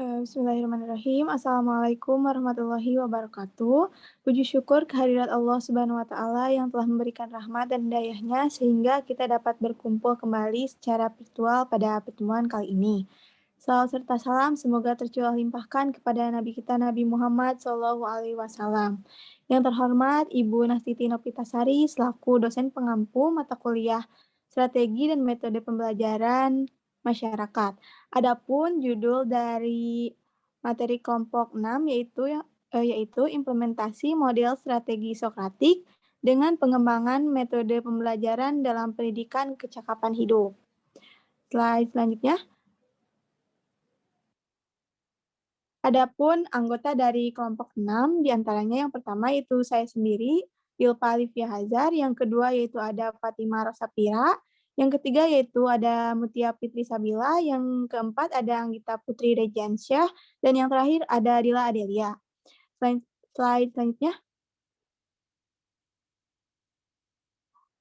Bismillahirrahmanirrahim. Assalamualaikum warahmatullahi wabarakatuh. Puji syukur kehadirat Allah Subhanahu wa Ta'ala yang telah memberikan rahmat dan hidayahnya sehingga kita dapat berkumpul kembali secara virtual pada pertemuan kali ini. Salawat serta salam semoga tercurah limpahkan kepada Nabi kita Nabi Muhammad SAW. Yang terhormat Ibu Nastiti Nopitasari selaku dosen pengampu mata kuliah Strategi dan Metode Pembelajaran Masyarakat. Adapun judul dari materi kelompok 6 yaitu implementasi model strategi Sokratik dengan pengembangan metode pembelajaran dalam pendidikan kecakapan hidup. Slide selanjutnya. Adapun anggota dari kelompok 6 diantaranya yang pertama yaitu saya sendiri, Yulpa Alifia Hazar, yang kedua yaitu ada Fatima Rosapira, yang ketiga yaitu ada Mutia Fitri Sabila, yang keempat ada Anggita Putri Regiansyah, dan yang terakhir ada Dila Adelia. Slide selanjutnya.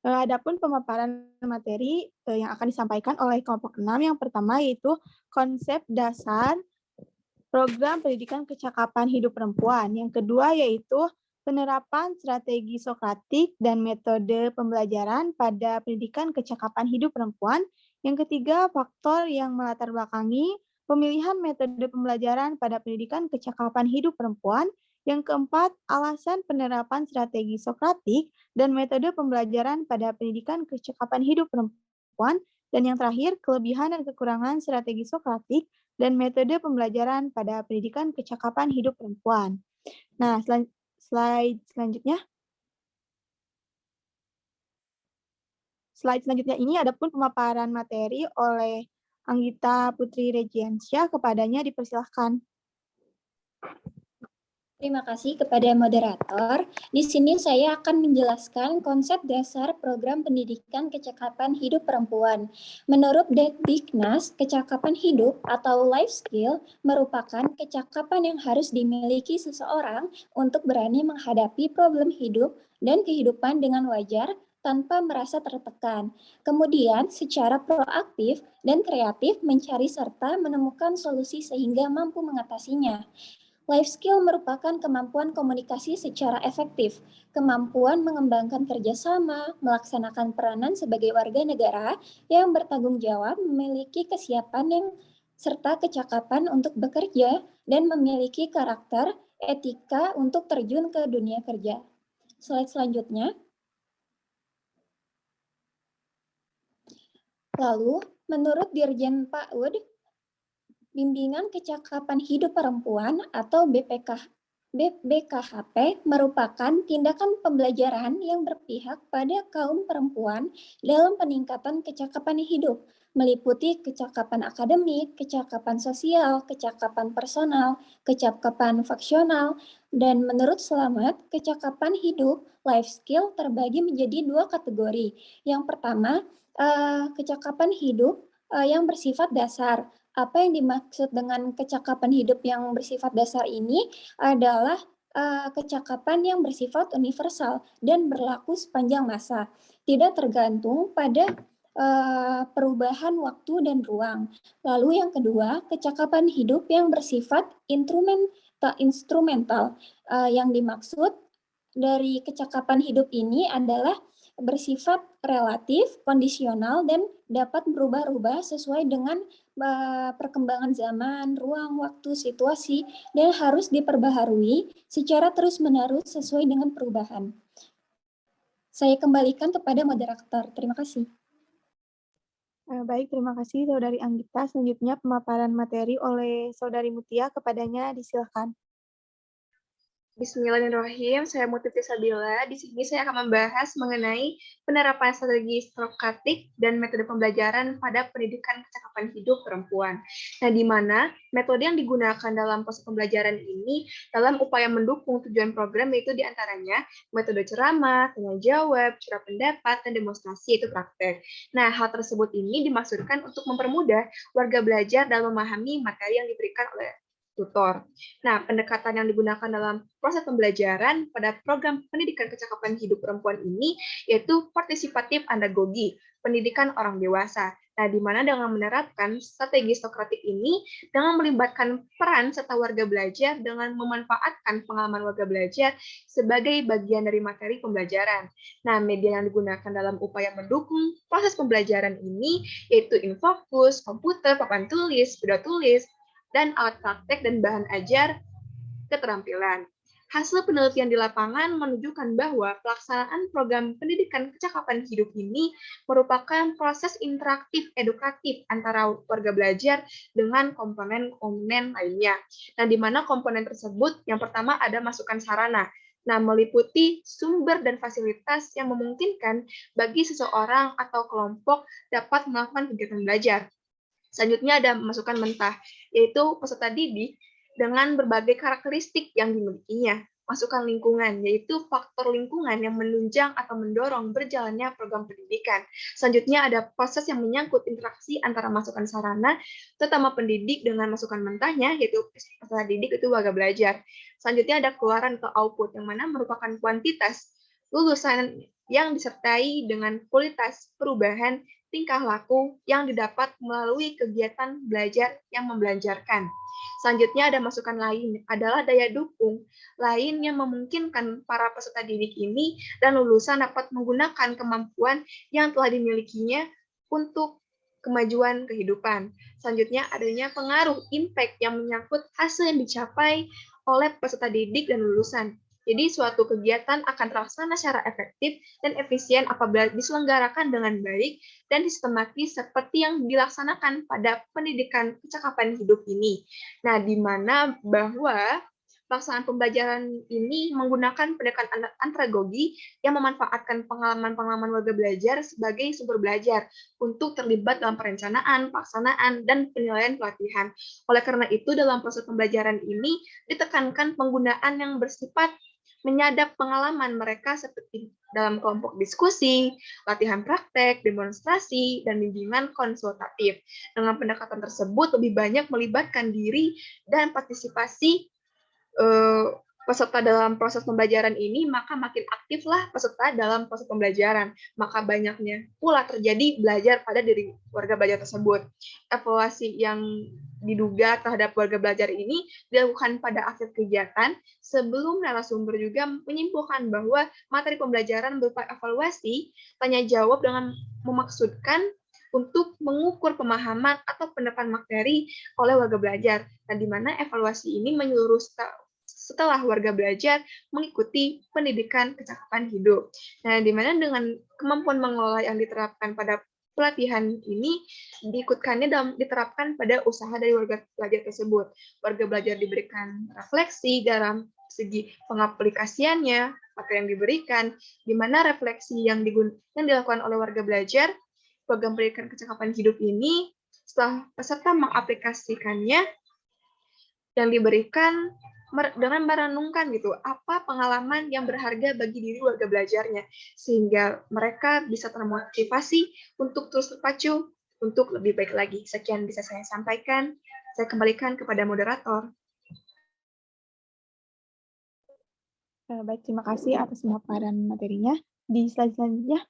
Adapun pemaparan materi yang akan disampaikan oleh kelompok 6 yang pertama yaitu konsep dasar program pendidikan kecakapan hidup perempuan. Yang kedua yaitu penerapan strategi Sokratik dan metode pembelajaran pada pendidikan kecakapan hidup perempuan. Yang ketiga, faktor yang melatar belakangi pemilihan metode pembelajaran pada pendidikan kecakapan hidup perempuan. Yang keempat, alasan penerapan strategi Sokratik dan metode pembelajaran pada pendidikan kecakapan hidup perempuan. Dan yang terakhir, kelebihan dan kekurangan strategi Sokratik dan metode pembelajaran pada pendidikan kecakapan hidup perempuan. Nah, slide selanjutnya. Slide selanjutnya ini adapun pemaparan materi oleh Anggita Putri Regiansyah, kepadanya dipersilahkan. Terima kasih kepada moderator. Di sini saya akan menjelaskan konsep dasar program pendidikan kecakapan hidup perempuan. Menurut Dekdiknas, kecakapan hidup atau life skill merupakan kecakapan yang harus dimiliki seseorang untuk berani menghadapi problem hidup dan kehidupan dengan wajar tanpa merasa tertekan. Kemudian, secara proaktif dan kreatif mencari serta menemukan solusi sehingga mampu mengatasinya. Life skill merupakan kemampuan komunikasi secara efektif, kemampuan mengembangkan kerjasama, melaksanakan peranan sebagai warga negara yang bertanggung jawab, memiliki kesiapan yang serta kecakapan untuk bekerja, dan memiliki karakter etika untuk terjun ke dunia kerja. Slide selanjutnya. Lalu, menurut Dirjen PAUD, Bimbingan Kecakapan Hidup Perempuan atau BKHP merupakan tindakan pembelajaran yang berpihak pada kaum perempuan dalam peningkatan kecakapan hidup, meliputi kecakapan akademik, kecakapan sosial, kecakapan personal, kecakapan faksional, dan menurut Selamat, kecakapan hidup life skill terbagi menjadi dua kategori. Yang pertama, kecakapan hidup yang bersifat dasar. Apa yang dimaksud dengan kecakapan hidup yang bersifat dasar ini adalah kecakapan yang bersifat universal dan berlaku sepanjang masa, tidak tergantung pada perubahan waktu dan ruang. Lalu yang kedua, kecakapan hidup yang bersifat instrumental. Yang dimaksud dari kecakapan hidup ini adalah bersifat relatif, kondisional, dan dapat berubah-ubah sesuai dengan perkembangan zaman, ruang, waktu, situasi, dan harus diperbaharui secara terus-menerus sesuai dengan perubahan. Saya kembalikan kepada moderator. Terima kasih. Baik, terima kasih Saudari Anggita. Selanjutnya pemaparan materi oleh Saudari Mutia, kepadanya disilakan. Bismillahirrahmanirrahim, saya Mutia Sabila. Di sini saya akan membahas mengenai penerapan strategi Sokratik dan metode pembelajaran pada pendidikan kecakapan hidup perempuan. Nah, di mana metode yang digunakan dalam proses pembelajaran ini dalam upaya mendukung tujuan program yaitu diantaranya metode ceramah, tanya jawab, curah pendapat, dan demonstrasi, itu praktek. Nah, hal tersebut ini dimaksudkan untuk mempermudah warga belajar dalam memahami materi yang diberikan oleh tutor. Nah, pendekatan yang digunakan dalam proses pembelajaran pada program pendidikan kecakapan hidup perempuan ini yaitu partisipatif andragogi, pendidikan orang dewasa. Nah, di mana dengan menerapkan strategi Sokratik ini dengan melibatkan peran serta warga belajar dengan memanfaatkan pengalaman warga belajar sebagai bagian dari materi pembelajaran. Nah, media yang digunakan dalam upaya mendukung proses pembelajaran ini yaitu infocus, komputer, papan tulis, beda tulis, dan alat praktek dan bahan ajar keterampilan. Hasil penelitian di lapangan menunjukkan bahwa pelaksanaan program pendidikan kecakapan hidup ini merupakan proses interaktif edukatif antara warga belajar dengan komponen-komponen lainnya. Nah, di mana komponen tersebut yang pertama ada masukan sarana. Nah, meliputi sumber dan fasilitas yang memungkinkan bagi seseorang atau kelompok dapat melakukan kegiatan belajar. Selanjutnya ada masukan mentah, yaitu peserta didik dengan berbagai karakteristik yang dimilikinya. Masukan lingkungan, yaitu faktor lingkungan yang menunjang atau mendorong berjalannya program pendidikan. Selanjutnya ada proses yang menyangkut interaksi antara masukan sarana, terutama pendidik dengan masukan mentahnya, yaitu peserta didik itu warga belajar. Selanjutnya ada keluaran atau output, yang mana merupakan kuantitas lulusan yang disertai dengan kualitas perubahan tingkah laku yang didapat melalui kegiatan belajar yang membelajarkan. Selanjutnya ada masukan lain, adalah daya dukung lain yang memungkinkan para peserta didik ini dan lulusan dapat menggunakan kemampuan yang telah dimilikinya untuk kemajuan kehidupan. Selanjutnya adanya pengaruh impact yang menyangkut hasil yang dicapai oleh peserta didik dan lulusan. Jadi suatu kegiatan akan terlaksana secara efektif dan efisien apabila diselenggarakan dengan baik dan sistematis seperti yang dilaksanakan pada pendidikan kecakapan hidup ini. Nah, di mana bahwa pelaksanaan pembelajaran ini menggunakan pendekatan andragogi yang memanfaatkan pengalaman-pengalaman warga belajar sebagai sumber belajar untuk terlibat dalam perencanaan, pelaksanaan, dan penilaian pelatihan. Oleh karena itu, dalam proses pembelajaran ini ditekankan penggunaan yang bersifat menyadap pengalaman mereka seperti dalam kelompok diskusi, latihan praktek, demonstrasi, dan bimbingan konsultatif. Dengan pendekatan tersebut lebih banyak melibatkan diri dan partisipasi peserta dalam proses pembelajaran ini, maka makin aktiflah peserta dalam proses pembelajaran. Maka banyaknya pula terjadi belajar pada diri warga belajar tersebut. Evaluasi yang diduga terhadap warga belajar ini dilakukan pada akhir kegiatan sebelum narasumber juga menyimpulkan bahwa materi pembelajaran berupa evaluasi, tanya jawab dengan memaksudkan untuk mengukur pemahaman atau penerapan materi oleh warga belajar. Nah, di mana evaluasi ini menyeluruh setelah warga belajar mengikuti pendidikan kecakapan hidup. Nah, di mana dengan kemampuan mengelola yang diterapkan pada pelatihan ini diterapkan pada usaha dari warga belajar tersebut. Warga belajar diberikan refleksi dalam segi pengaplikasiannya, materi yang diberikan, di mana refleksi yang dilakukan oleh warga belajar, program pendidikan kecakapan hidup ini, setelah peserta mengaplikasikannya, yang diberikan dengan merenungkan gitu apa pengalaman yang berharga bagi diri warga belajarnya sehingga mereka bisa termotivasi untuk terus terpacu untuk lebih baik lagi. Sekian bisa saya sampaikan. Saya kembalikan kepada moderator. Baik, terima kasih atas pemaparan materinya. Di slide selanjutnya.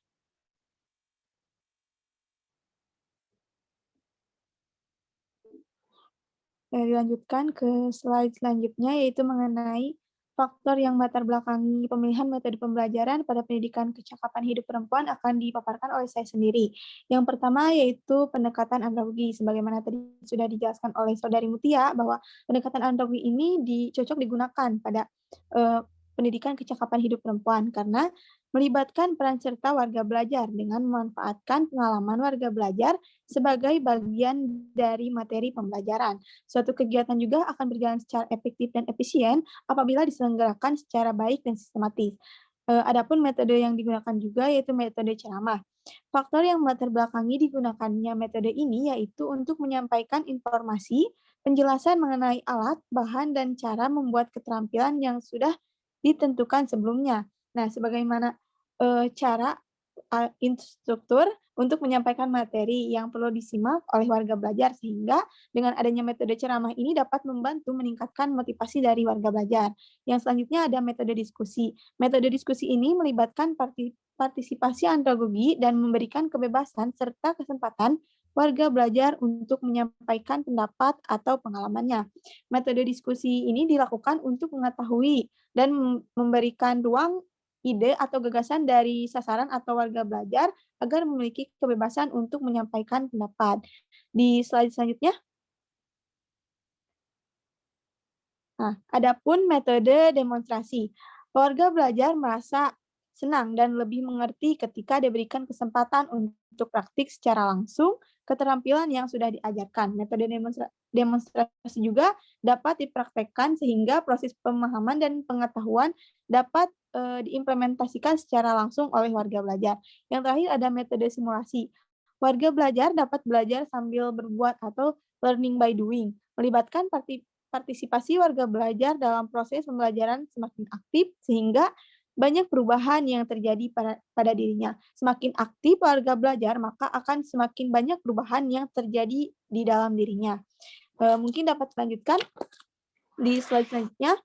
Dilanjutkan ke slide selanjutnya, yaitu mengenai faktor yang melatar belakangi pemilihan metode pembelajaran pada pendidikan kecakapan hidup perempuan akan dipaparkan oleh saya sendiri. Yang pertama yaitu pendekatan andragogi. Sebagaimana tadi sudah dijelaskan oleh Saudari Mutia, bahwa pendekatan andragogi ini cocok digunakan pada pendidikan kecakapan hidup perempuan karena melibatkan peran serta warga belajar dengan memanfaatkan pengalaman warga belajar sebagai bagian dari materi pembelajaran. Suatu kegiatan juga akan berjalan secara efektif dan efisien apabila diselenggarakan secara baik dan sistematis. Adapun metode yang digunakan juga yaitu metode ceramah. Faktor yang melatar belakangi digunakannya metode ini yaitu untuk menyampaikan informasi, penjelasan mengenai alat, bahan, dan cara membuat keterampilan yang sudah ditentukan sebelumnya. Nah, sebagaimana cara instruktur untuk menyampaikan materi yang perlu disimak oleh warga belajar sehingga dengan adanya metode ceramah ini dapat membantu meningkatkan motivasi dari warga belajar. Yang selanjutnya ada metode diskusi. Metode diskusi ini melibatkan partisipasi andragogi dan memberikan kebebasan serta kesempatan warga belajar untuk menyampaikan pendapat atau pengalamannya. Metode diskusi ini dilakukan untuk mengetahui dan memberikan ruang ide atau gagasan dari sasaran atau warga belajar agar memiliki kebebasan untuk menyampaikan pendapat. Di slide selanjutnya, nah, adapun metode demonstrasi. Warga belajar merasa senang dan lebih mengerti ketika diberikan kesempatan untuk praktik secara langsung keterampilan yang sudah diajarkan. Metode demonstrasi juga dapat dipraktekkan sehingga proses pemahaman dan pengetahuan dapat diimplementasikan secara langsung oleh warga belajar. Yang terakhir ada metode simulasi. Warga belajar dapat belajar sambil berbuat atau learning by doing, melibatkan partisipasi warga belajar dalam proses pembelajaran semakin aktif sehingga banyak perubahan yang terjadi pada dirinya. Semakin aktif warga belajar, maka akan semakin banyak perubahan yang terjadi di dalam dirinya. Mungkin dapat dilanjutkan di slide selanjutnya.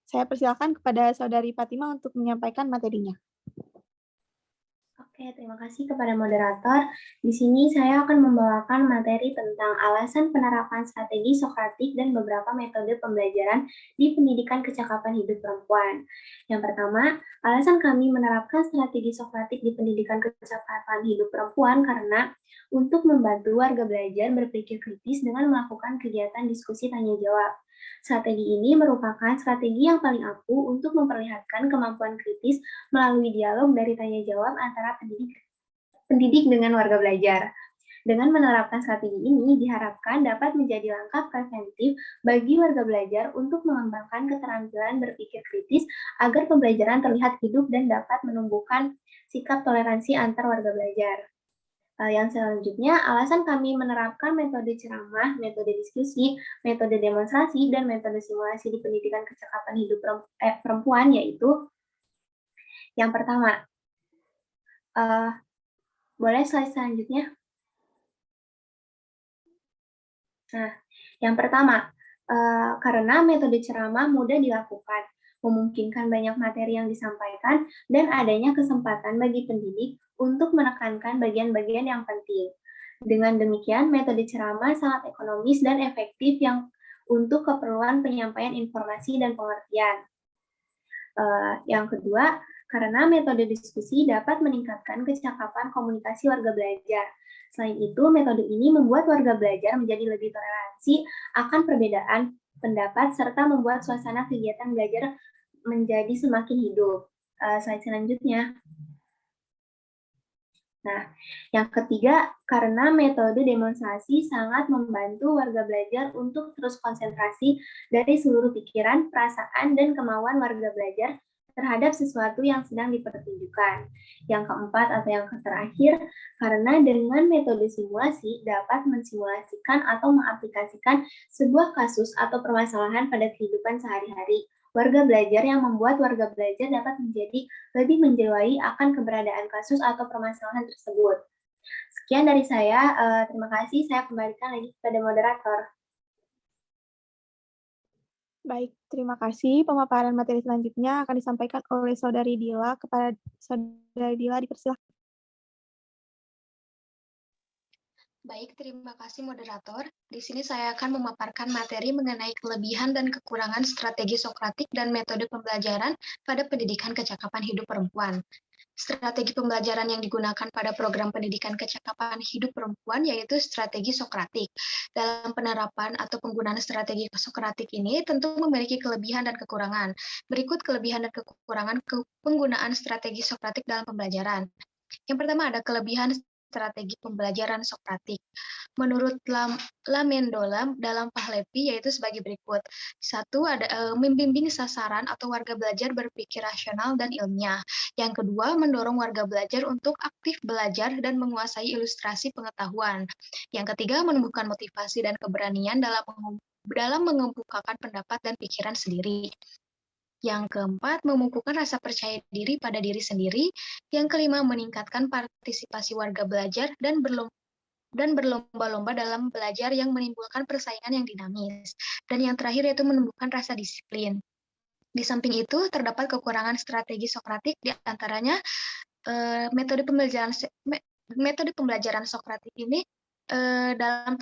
Saya persilakan kepada Saudari Fatima untuk menyampaikan materinya. Oke, terima kasih kepada moderator. Di sini saya akan membawakan materi tentang alasan penerapan strategi Sokratik dan beberapa metode pembelajaran di pendidikan kecakapan hidup perempuan. Yang pertama, alasan kami menerapkan strategi Sokratik di pendidikan kecakapan hidup perempuan karena untuk membantu warga belajar berpikir kritis dengan melakukan kegiatan diskusi tanya jawab. Strategi ini merupakan strategi yang paling ampuh untuk memperlihatkan kemampuan kritis melalui dialog dari tanya jawab antara pendidik dengan warga belajar. Dengan menerapkan strategi ini diharapkan dapat menjadi langkah preventif bagi warga belajar untuk mengembangkan keterampilan berpikir kritis agar pembelajaran terlihat hidup dan dapat menumbuhkan sikap toleransi antar warga belajar. Yang selanjutnya, alasan kami menerapkan metode ceramah, metode diskusi, metode demonstrasi, dan metode simulasi di pendidikan kecakapan hidup perempuan, yaitu yang pertama, boleh slide selanjutnya? Nah, yang pertama, karena metode ceramah mudah dilakukan, memungkinkan banyak materi yang disampaikan, dan adanya kesempatan bagi pendidik untuk menekankan bagian-bagian yang penting. Dengan demikian, metode ceramah sangat ekonomis dan efektif yang untuk keperluan penyampaian informasi dan pengertian. Yang kedua, karena metode diskusi dapat meningkatkan kecakapan komunikasi warga belajar. Selain itu, metode ini membuat warga belajar menjadi lebih toleransi akan perbedaan pendapat serta membuat suasana kegiatan belajar menjadi semakin hidup. Slide selanjutnya. Nah, yang ketiga, karena metode demonstrasi sangat membantu warga belajar untuk terus konsentrasi dari seluruh pikiran, perasaan, dan kemauan warga belajar terhadap sesuatu yang sedang dipertunjukkan. Yang keempat atau yang terakhir, karena dengan metode simulasi dapat mensimulasikan atau mengaplikasikan sebuah kasus atau permasalahan pada kehidupan sehari-hari. Warga belajar yang membuat warga belajar dapat menjadi lebih menjiwai akan keberadaan kasus atau permasalahan tersebut. Sekian dari saya, terima kasih. Saya kembalikan lagi kepada moderator. Baik, terima kasih. Pemaparan materi selanjutnya akan disampaikan oleh Saudari Dila. Kepada Saudari Dila, dipersilakan. Baik, terima kasih moderator. Di sini saya akan memaparkan materi mengenai kelebihan dan kekurangan strategi Sokratik dan metode pembelajaran pada pendidikan kecakapan hidup perempuan. Strategi pembelajaran yang digunakan pada program pendidikan kecakapan hidup perempuan yaitu strategi Sokratik. Dalam penerapan atau penggunaan strategi Sokratik ini tentu memiliki kelebihan dan kekurangan. Berikut kelebihan dan kekurangan penggunaan strategi Sokratik dalam pembelajaran. Yang pertama ada kelebihan strategi pembelajaran Sokratik. Menurut Lamendola dalam Pahlepi yaitu sebagai berikut. Satu, ada membimbing sasaran atau warga belajar berpikir rasional dan ilmiah. Yang kedua, mendorong warga belajar untuk aktif belajar dan menguasai ilustrasi pengetahuan. Yang ketiga, menumbuhkan motivasi dan keberanian dalam mengemukakan pendapat dan pikiran sendiri. Yang keempat, memupukkan rasa percaya diri pada diri sendiri. Yang kelima, meningkatkan partisipasi warga belajar dan berlomba-lomba dalam belajar yang menimbulkan persaingan yang dinamis. Dan yang terakhir yaitu menumbuhkan rasa disiplin. Di samping itu, terdapat kekurangan strategi Sokratik, di antaranya metode metode pembelajaran Sokratik ini dalam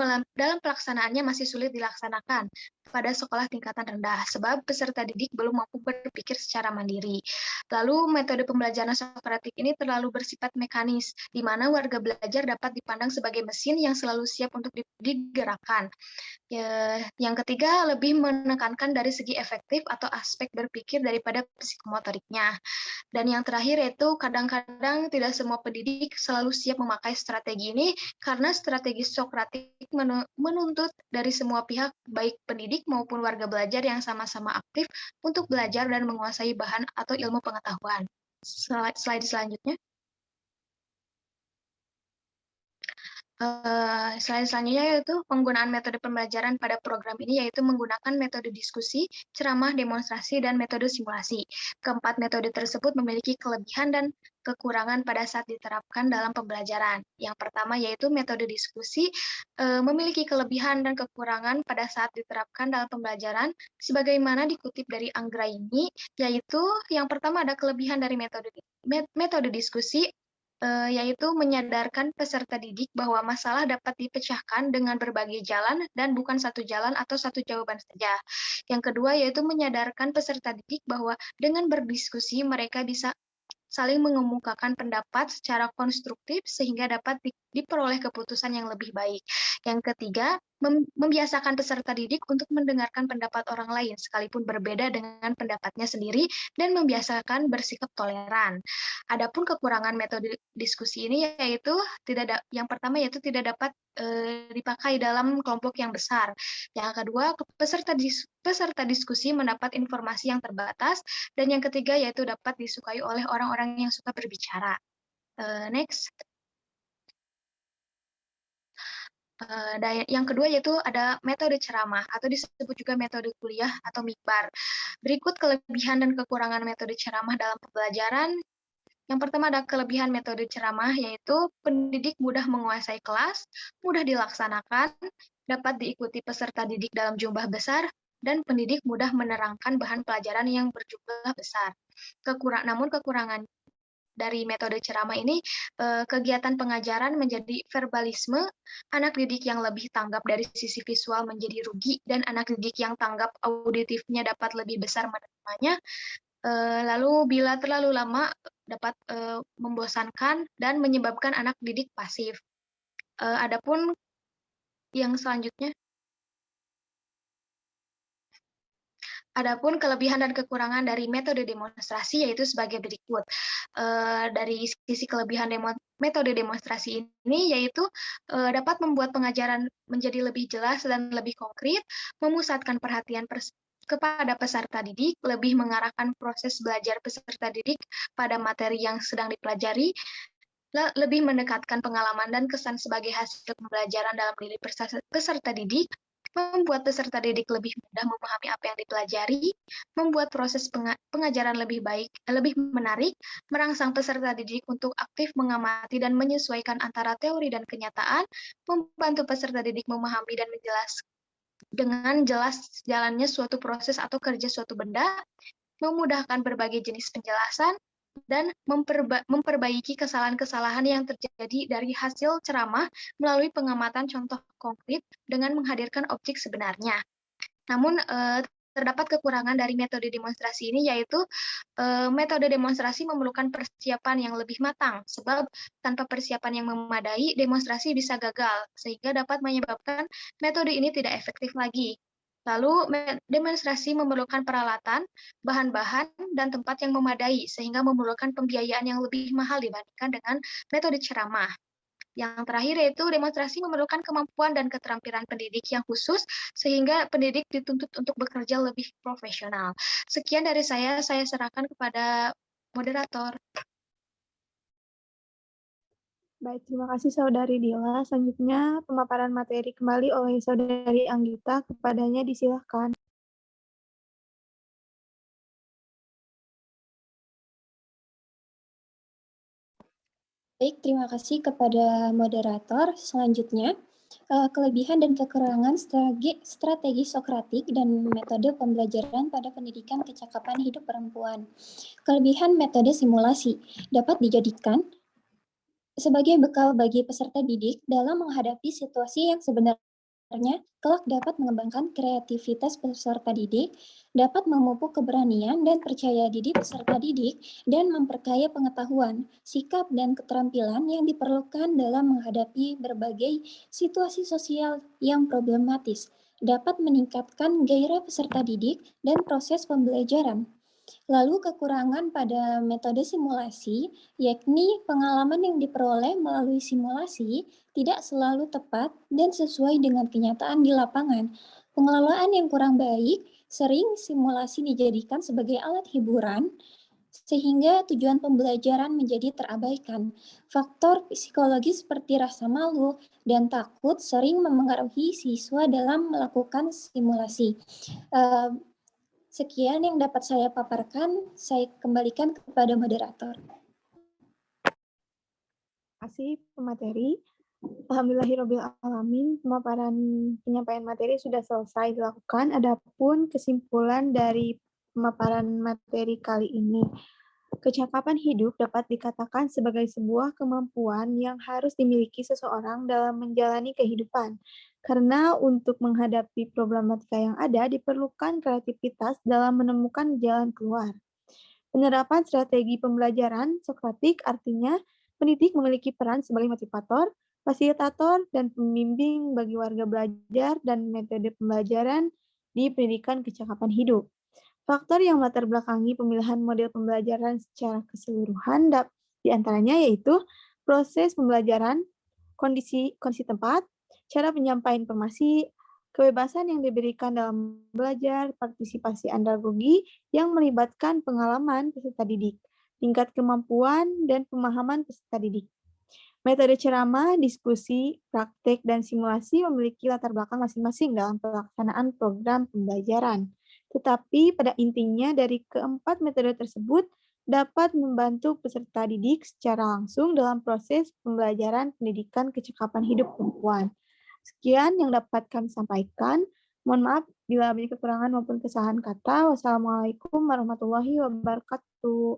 pelaksanaannya masih sulit dilaksanakan pada sekolah tingkatan rendah, sebab peserta didik belum mampu berpikir secara mandiri. Lalu metode pembelajaran Sokratik ini terlalu bersifat mekanis, di mana warga belajar dapat dipandang sebagai mesin yang selalu siap untuk digerakkan. Yang ketiga, lebih menekankan dari segi efektif atau aspek berpikir daripada psikomotoriknya. Dan yang terakhir yaitu kadang-kadang tidak semua pendidik selalu siap memakai strategi ini karena strategi Sokratik menuntut dari semua pihak, baik pendidik maupun warga belajar yang sama-sama aktif untuk belajar dan menguasai bahan atau ilmu pengetahuan. Slide selanjutnya. Selain selanjutnya yaitu penggunaan metode pembelajaran pada program ini yaitu menggunakan metode diskusi, ceramah, demonstrasi, dan metode simulasi. Keempat metode tersebut memiliki kelebihan dan kekurangan pada saat diterapkan dalam pembelajaran. Yang pertama yaitu metode diskusi memiliki kelebihan dan kekurangan pada saat diterapkan dalam pembelajaran sebagaimana dikutip dari Anggraini, yaitu yang pertama ada kelebihan dari metode diskusi yaitu menyadarkan peserta didik bahwa masalah dapat dipecahkan dengan berbagai jalan dan bukan satu jalan atau satu jawaban saja. Yang kedua yaitu menyadarkan peserta didik bahwa dengan berdiskusi mereka bisa saling mengemukakan pendapat secara konstruktif sehingga dapat diperoleh keputusan yang lebih baik. Yang ketiga, membiasakan peserta didik untuk mendengarkan pendapat orang lain sekalipun berbeda dengan pendapatnya sendiri dan membiasakan bersikap toleran. Adapun kekurangan metode diskusi ini yaitu yang pertama yaitu tidak dapat dipakai dalam kelompok yang besar. Yang kedua, peserta diskusi mendapat informasi yang terbatas dan yang ketiga yaitu dapat disukai oleh orang-orang yang suka berbicara. Next. Yang kedua yaitu ada metode ceramah atau disebut juga metode kuliah atau mikbar. Berikut kelebihan dan kekurangan metode ceramah dalam pembelajaran. Yang pertama ada kelebihan metode ceramah yaitu pendidik mudah menguasai kelas, mudah dilaksanakan, dapat diikuti peserta didik dalam jumlah besar, dan pendidik mudah menerangkan bahan pelajaran yang berjumlah besar. Namun kekurangan dari metode ceramah ini, kegiatan pengajaran menjadi verbalisme, anak didik yang lebih tanggap dari sisi visual menjadi rugi, dan anak didik yang tanggap auditifnya dapat lebih besar menerimanya. Lalu bila terlalu lama dapat membosankan dan menyebabkan anak didik pasif. Adapun yang selanjutnya, adapun kelebihan dan kekurangan dari metode demonstrasi yaitu sebagai berikut. Dari sisi kelebihan metode demonstrasi ini yaitu dapat membuat pengajaran menjadi lebih jelas dan lebih konkret, memusatkan perhatian kepada peserta didik, lebih mengarahkan proses belajar peserta didik pada materi yang sedang dipelajari, lebih mendekatkan pengalaman dan kesan sebagai hasil pembelajaran dalam diri peserta didik, membuat peserta didik lebih mudah memahami apa yang dipelajari, membuat proses pengajaran lebih menarik, merangsang peserta didik untuk aktif mengamati dan menyesuaikan antara teori dan kenyataan, membantu peserta didik memahami dan dengan jelas jalannya suatu proses atau kerja suatu benda, memudahkan berbagai jenis penjelasan, dan memperbaiki kesalahan-kesalahan yang terjadi dari hasil ceramah melalui pengamatan contoh konkret dengan menghadirkan objek sebenarnya. Namun, terdapat kekurangan dari metode demonstrasi ini, yaitu metode demonstrasi memerlukan persiapan yang lebih matang, sebab tanpa persiapan yang memadai, demonstrasi bisa gagal, sehingga dapat menyebabkan metode ini tidak efektif lagi. Lalu, demonstrasi memerlukan peralatan, bahan-bahan, dan tempat yang memadai, sehingga memerlukan pembiayaan yang lebih mahal dibandingkan dengan metode ceramah. Yang terakhir yaitu demonstrasi memerlukan kemampuan dan keterampilan pendidik yang khusus, sehingga pendidik dituntut untuk bekerja lebih profesional. Sekian dari saya serahkan kepada moderator. Baik, terima kasih Saudari Dila. Selanjutnya pemaparan materi kembali oleh Saudari Anggita. Kepadanya disilahkan. Baik, terima kasih kepada moderator. Selanjutnya, kelebihan dan kekurangan strategi Sokratik dan metode pembelajaran pada pendidikan kecakapan hidup perempuan. Kelebihan metode simulasi dapat dijadikan sebagai bekal bagi peserta didik dalam menghadapi situasi yang sebenarnya kelak dapat mengembangkan kreativitas peserta didik, dapat memupuk keberanian dan percaya diri peserta didik, dan memperkaya pengetahuan, sikap, dan keterampilan yang diperlukan dalam menghadapi berbagai situasi sosial yang problematis, dapat meningkatkan gairah peserta didik dan proses pembelajaran. Lalu kekurangan pada metode simulasi, yakni pengalaman yang diperoleh melalui simulasi tidak selalu tepat dan sesuai dengan kenyataan di lapangan. Pengelolaan yang kurang baik, sering simulasi dijadikan sebagai alat hiburan, sehingga tujuan pembelajaran menjadi terabaikan. Faktor psikologis seperti rasa malu dan takut sering memengaruhi siswa dalam melakukan simulasi. Sekian yang dapat saya paparkan, saya kembalikan kepada moderator. Terima kasih pemateri. Alhamdulillahirrabbilalamin, pemaparan penyampaian materi sudah selesai dilakukan. Adapun kesimpulan dari pemaparan materi kali ini, kecakapan hidup dapat dikatakan sebagai sebuah kemampuan yang harus dimiliki seseorang dalam menjalani kehidupan. Karena untuk menghadapi problematika yang ada diperlukan kreativitas dalam menemukan jalan keluar. Penerapan strategi pembelajaran Sokratik artinya pendidik memiliki peran sebagai motivator, fasilitator, dan pembimbing bagi warga belajar dan metode pembelajaran di pendidikan kecakapan hidup. Faktor yang melatar belakangi pemilihan model pembelajaran secara keseluruhan di antaranya yaitu proses pembelajaran, kondisi tempat, cara penyampaian informasi, kebebasan yang diberikan dalam belajar, partisipasi andragogi yang melibatkan pengalaman peserta didik, tingkat kemampuan dan pemahaman peserta didik. Metode ceramah, diskusi, praktek, dan simulasi memiliki latar belakang masing-masing dalam pelaksanaan program pembelajaran. Tetapi pada intinya dari keempat metode tersebut dapat membantu peserta didik secara langsung dalam proses pembelajaran pendidikan kecakapan hidup perempuan. Sekian yang dapat kami sampaikan. Mohon maaf bila banyak kekurangan maupun kesalahan kata. Wassalamualaikum warahmatullahi wabarakatuh.